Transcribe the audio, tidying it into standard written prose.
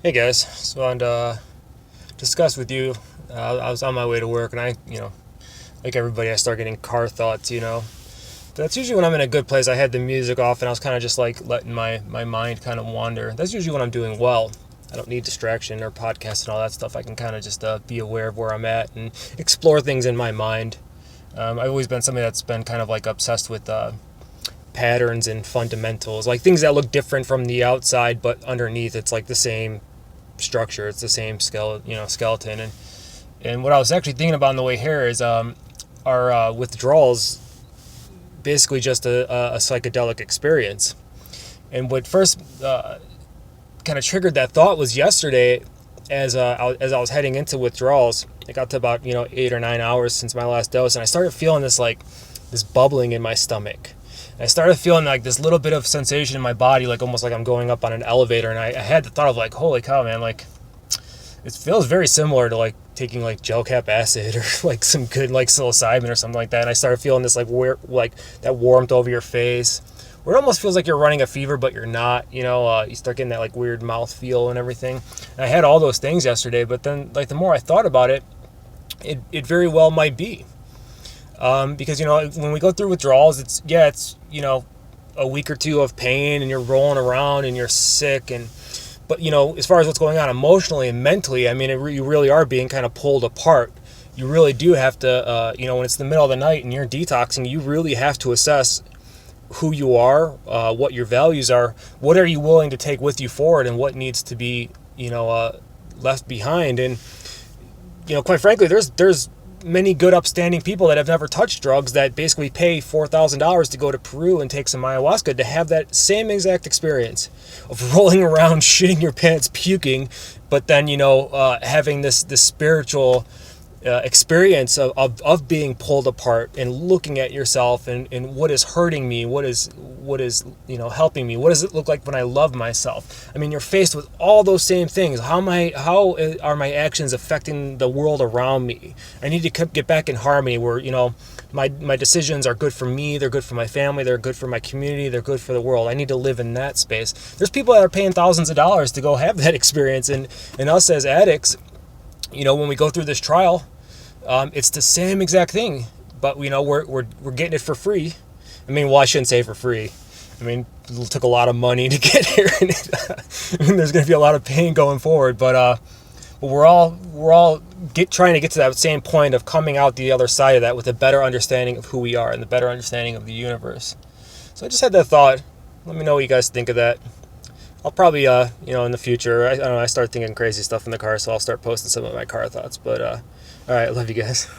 Hey guys, so I wanted to discuss with you. I was on my way to work, and like everybody, I start getting car thoughts. That's usually when I'm in a good place. I had the music off, and I was kind of just like letting my mind kind of wander. That's usually when I'm doing well. I don't need distraction or podcasts and all that stuff. I can kind of just be aware of where I'm at and explore things in my mind. I've always been somebody that's been kind of like obsessed with patterns and fundamentals, like things that look different from the outside, but underneath it's like the same structure. It's the same skeleton. And what I was actually thinking about on the way here is our withdrawals, basically just a psychedelic experience. And what first kind of triggered that thought was yesterday, as I was heading into withdrawals. I got to about 8 or 9 hours since my last dose, and I started feeling this bubbling in my stomach. And I started feeling like this little bit of sensation in my body, like almost like I'm going up on an elevator. And I had the thought of like, holy cow, man, like it feels very similar to like taking like gel cap acid or like some good like psilocybin or something like that. And I started feeling this like that warmth over your face, where it almost feels like you're running a fever, but you're not. You start getting that like weird mouth feel and everything. And I had all those things yesterday, but then like the more I thought about it, it very well might be. Because when we go through withdrawals, it's a week or two of pain, and you're rolling around and you're sick, but as far as what's going on emotionally and mentally, I mean, you really are being kind of pulled apart. You really do have to, when it's the middle of the night and you're detoxing, you really have to assess who you are, what your values are, what are you willing to take with you forward, and what needs to be left behind. And quite frankly, there's many good upstanding people that have never touched drugs that basically pay $4,000 to go to Peru and take some ayahuasca to have that same exact experience of rolling around, shitting your pants, puking, but then having this spiritual experience of being pulled apart and looking at yourself and what is hurting me, what is helping me, what does it look like when I love myself. I mean, you're faced with all those same things. How are my actions affecting the world around me? I need to get back in harmony where my decisions are good for me, they're good for my family, they're good for my community, they're good for the world. I need to live in that space. There's people that are paying thousands of dollars to go have that experience, and us as addicts, when we go through this trial, it's the same exact thing, but we're getting it for free. I mean, well, I shouldn't say for free. I mean, it took a lot of money to get here, and there's going to be a lot of pain going forward. But we're all trying to get to that same point of coming out the other side of that with a better understanding of who we are and the better understanding of the universe. So I just had that thought. Let me know what you guys think of that. I'll probably, in the future, I don't know, I start thinking crazy stuff in the car, so I'll start posting some of my car thoughts. But, all right, love you guys.